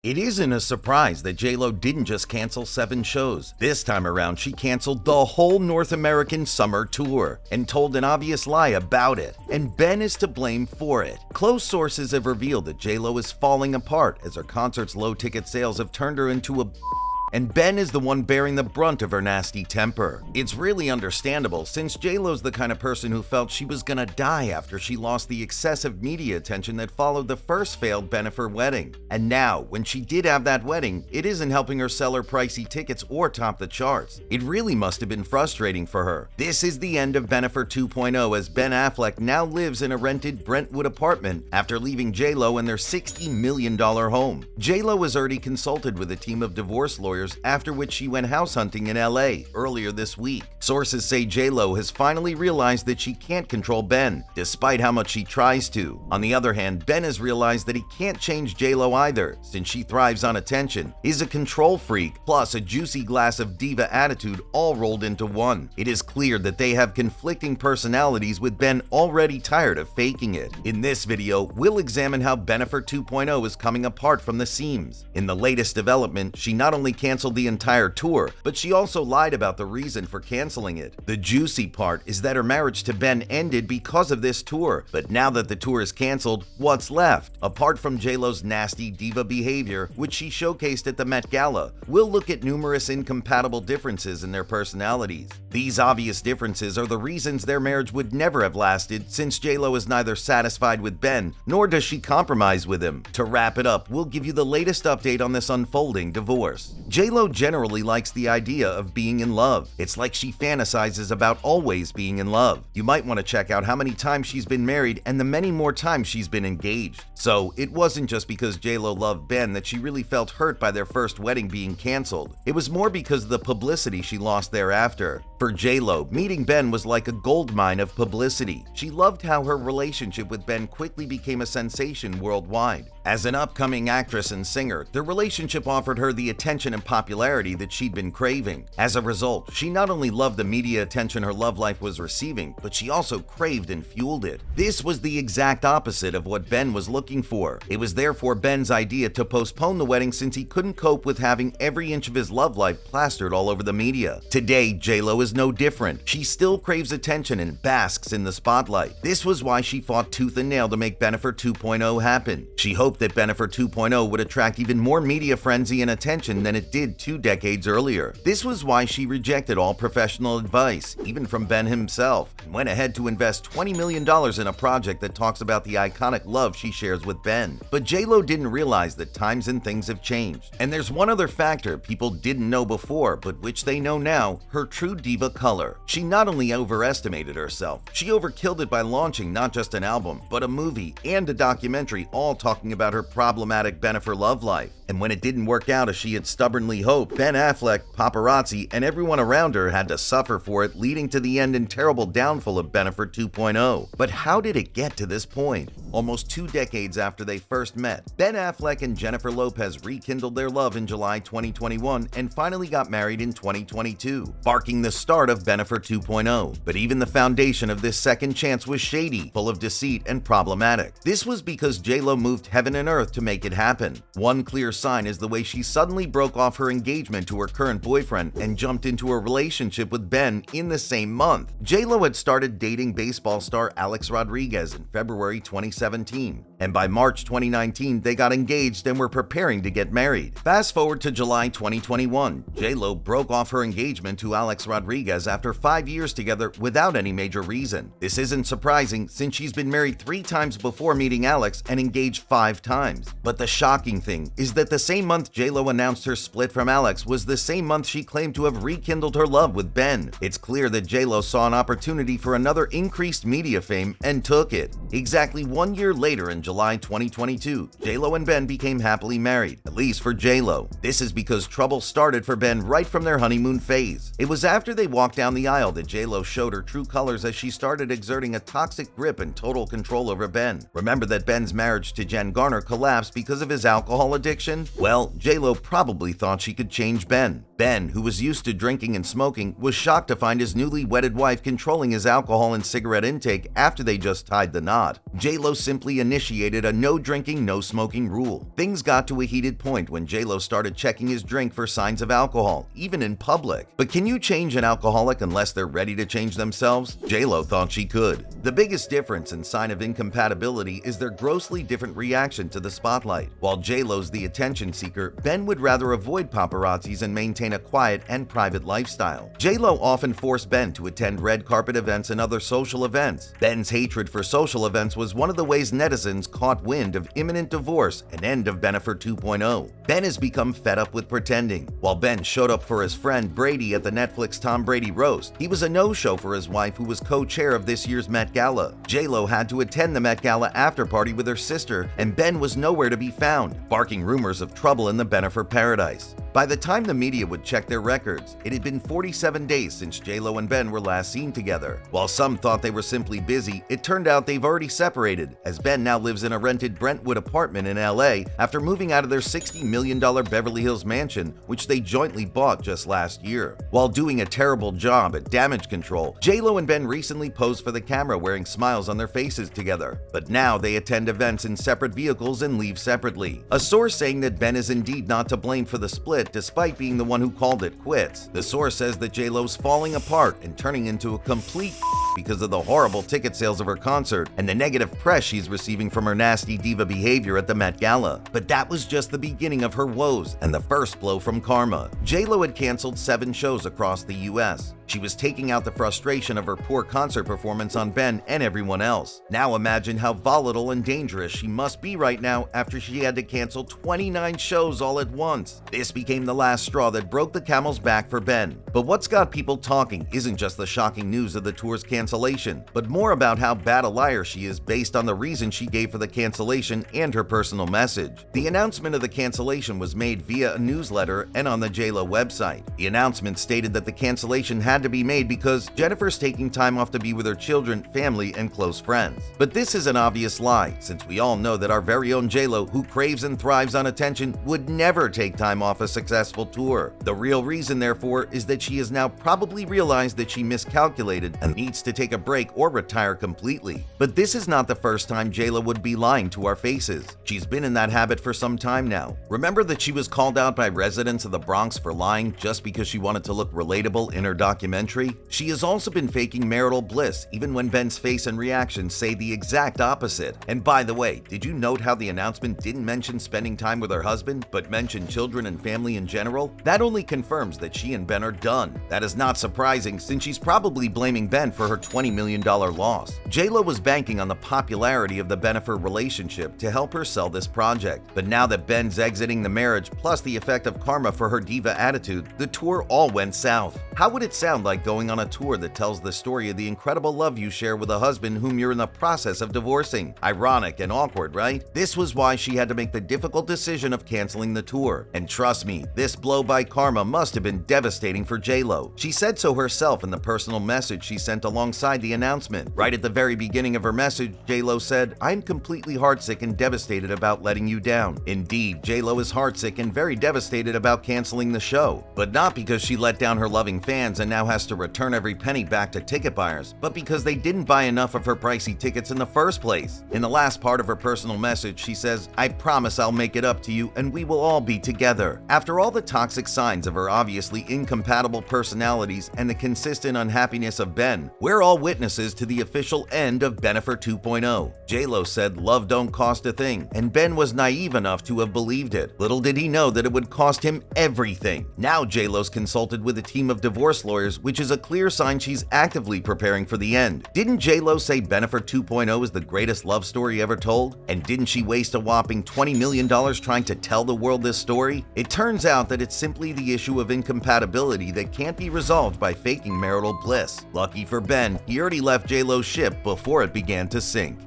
It isn't a surprise that J-Lo didn't just cancel 7 shows. This time around, she canceled the whole North American summer tour and told an obvious lie about it. And Ben is to blame for it. Close sources have revealed that J-Lo is falling apart as her concert's low ticket sales have turned her into a and Ben is the one bearing the brunt of her nasty temper. It's really understandable since J-Lo's the kind of person who felt she was gonna die after she lost the excessive media attention that followed the first failed Bennifer wedding. And now, when she did have that wedding, it isn't helping her sell her pricey tickets or top the charts. It really must have been frustrating for her. This is the end of Bennifer 2.0 as Ben Affleck now lives in a rented Brentwood apartment after leaving J-Lo and their $60 million home. J-Lo was already consulted with a team of divorce lawyers, after which she went house hunting in LA earlier this week. Sources say J-Lo has finally realized that she can't control Ben, despite how much she tries to. On the other hand, Ben has realized that he can't change J-Lo either, since she thrives on attention, is a control freak, plus a juicy glass of diva attitude all rolled into one. It is clear that they have conflicting personalities, with Ben already tired of faking it. In this video, we'll examine how Bennifer 2.0 is coming apart from the seams. In the latest development, she not only canceled the entire tour, but she also lied about the reason for canceling it. The juicy part is that her marriage to Ben ended because of this tour, but now that the tour is canceled, what's left? Apart from J-Lo's nasty diva behavior, which she showcased at the Met Gala, we'll look at numerous incompatible differences in their personalities. These obvious differences are the reasons their marriage would never have lasted, since J-Lo is neither satisfied with Ben, nor does she compromise with him. To wrap it up, we'll give you the latest update on this unfolding divorce. J-Lo generally likes the idea of being in love. It's like she fantasizes about always being in love. You might want to check out how many times she's been married and the many more times she's been engaged. So it wasn't just because J-Lo loved Ben that she really felt hurt by their first wedding being canceled. It was more because of the publicity she lost thereafter. For J-Lo, meeting Ben was like a goldmine of publicity. She loved how her relationship with Ben quickly became a sensation worldwide. As an upcoming actress and singer, their relationship offered her the attention and popularity that she'd been craving. As a result, she not only loved the media attention her love life was receiving, but she also craved and fueled it. This was the exact opposite of what Ben was looking for. It was therefore Ben's idea to postpone the wedding since he couldn't cope with having every inch of his love life plastered all over the media. Today, J-Lo is no different. She still craves attention and basks in the spotlight. This was why she fought tooth and nail to make Bennifer 2.0 happen. She hoped that Bennifer 2.0 would attract even more media frenzy and attention than it did 2 decades earlier. This was why she rejected all professional advice, even from Ben himself, and went ahead to invest $20 million in a project that talks about the iconic love she shares with Ben. But J-Lo didn't realize that times and things have changed. And there's one other factor people didn't know before, but which they know now: her true diva color. She not only overestimated herself, she overkilled it by launching not just an album, but a movie and a documentary, all talking about her problematic Bennifer love life. And when it didn't work out as she had stubbornly hoped, Ben Affleck, paparazzi, and everyone around her had to suffer for it, leading to the end and terrible downfall of Bennifer 2.0. But how did it get to this point? Almost 2 decades after they first met, Ben Affleck and Jennifer Lopez rekindled their love in July 2021 and finally got married in 2022, marking the start of Bennifer 2.0. But even the foundation of this second chance was shady, full of deceit, and problematic. This was because J-Lo moved heaven and earth to make it happen. One clear sign is the way she suddenly broke off her engagement to her current boyfriend and jumped into a relationship with Ben in the same month. J-Lo had started dating baseball star Alex Rodriguez in February 2017, and by March 2019 they got engaged and were preparing to get married. Fast forward to July 2021, J-Lo broke off her engagement to Alex Rodriguez after 5 years together without any major reason. This isn't surprising since she's been married 3 times before meeting Alex and engaged 5 times. But the shocking thing is that the same month J-Lo announced her split from Alex was the same month she claimed to have rekindled her love with Ben. It's clear that J-Lo saw an opportunity for another increased media fame and took it. Exactly 1 year later, in July 2022, J-Lo and Ben became happily married, at least for J-Lo. This is because trouble started for Ben right from their honeymoon phase. It was after they walked down the aisle that J-Lo showed her true colors as she started exerting a toxic grip and total control over Ben. Remember that Ben's marriage to Jen Garner collapsed because of his alcohol addiction? Well, J-Lo probably thought she could change Ben. Ben, who was used to drinking and smoking, was shocked to find his newly wedded wife controlling his alcohol and cigarette intake after they just tied the knot. J-Lo simply initiated created a no drinking, no smoking rule. Things got to a heated point when J-Lo started checking his drink for signs of alcohol, even in public. But can you change an alcoholic unless they're ready to change themselves? J-Lo thought she could. The biggest difference and sign of incompatibility is their grossly different reaction to the spotlight. While J-Lo's the attention seeker, Ben would rather avoid paparazzis and maintain a quiet and private lifestyle. J-Lo often forced Ben to attend red carpet events and other social events. Ben's hatred for social events was one of the ways netizens caught wind of imminent divorce and end of Bennifer 2.0. Ben has become fed up with pretending. While Ben showed up for his friend Brady at the Netflix Tom Brady roast, he was a no-show for his wife, who was co-chair of this year's Met Gala. J-Lo had to attend the Met Gala after party with her sister, and Ben was nowhere to be found, barking rumors of trouble in the Bennifer paradise. By the time the media would check their records, it had been 47 days since J-Lo and Ben were last seen together. While some thought they were simply busy, it turned out they've already separated, as Ben now lives in a rented Brentwood apartment in LA after moving out of their $60 million Beverly Hills mansion, which they jointly bought just last year. While doing a terrible job at damage control, J-Lo and Ben recently posed for the camera wearing smiles on their faces together. But now they attend events in separate vehicles and leave separately. A source saying that Ben is indeed not to blame for the split, despite being the one who called it quits. The source says that J-Lo's falling apart and turning into a complete because of the horrible ticket sales of her concert and the negative press she's receiving from her nasty diva behavior at the Met Gala. But that was just the beginning of her woes and the first blow from karma. J-Lo had canceled 7 shows across the US. She was taking out the frustration of her poor concert performance on Ben and everyone else. Now imagine how volatile and dangerous she must be right now after she had to cancel 29 shows all at once. This became the last straw that broke the camel's back for Ben. But what's got people talking isn't just the shocking news of the tour's cancellation, but more about how bad a liar she is based on the reason she gave for the cancellation and her personal message. The announcement of the cancellation was made via a newsletter and on the J-Lo website. The announcement stated that the cancellation had to be made because Jennifer's taking time off to be with her children, family, and close friends. But this is an obvious lie, since we all know that our very own J-Lo, who craves and thrives on attention, would never take time off a successful tour. The real reason, therefore, is that she has now probably realized that she miscalculated and needs to take a break or retire completely. But this is not the first time J-Lo would be lying to our faces. She's been in that habit for some time now. Remember that she was called out by residents of the Bronx for lying just because she wanted to look relatable in her documentary? She has also been faking marital bliss, even when Ben's face and reactions say the exact opposite. And by the way, did you note how the announcement didn't mention spending time with her husband, but mentioned children and family in general? That only confirms that she and Ben are done. That is not surprising, since she's probably blaming Ben for her $20 million loss. J-Lo was banking on the popularity of the Bennifer relationship to help her sell this project. But now that Ben's exiting the marriage, plus the effect of karma for her diva attitude, the tour all went south. How would it sound like going on a tour that tells the story of the incredible love you share with a husband whom you're in the process of divorcing? Ironic and awkward, right? This was why she had to make the difficult decision of canceling the tour. And trust me, this blow by karma must have been devastating for J-Lo. She said so herself in the personal message she sent alongside the announcement. Right at the very beginning of her message, J-Lo said, "I'm completely heartsick and devastated about letting you down." Indeed, J-Lo is heartsick and very devastated about canceling the show. But not because she let down her loving fans and now has to return every penny back to ticket buyers, but because they didn't buy enough of her pricey tickets in the first place. In the last part of her personal message, she says, "I promise I'll make it up to you and we will all be together." After all the toxic signs of her obviously incompatible personalities and the consistent unhappiness of Ben, we're all witnesses to the official end of Bennifer 2.0. J-Lo said love don't cost a thing, and Ben was naive enough to have believed it. Little did he know that it would cost him everything. Now J-Lo's consulted with a team of divorce lawyers, which is a clear sign she's actively preparing for the end. Didn't J-Lo say Bennifer 2.0 is the greatest love story ever told? And didn't she waste a whopping $20 million trying to tell the world this story? It turns out that it's simply the issue of incompatibility that can't be resolved by faking marital bliss. Lucky for Ben, he already left J-Lo's ship before it began to sink.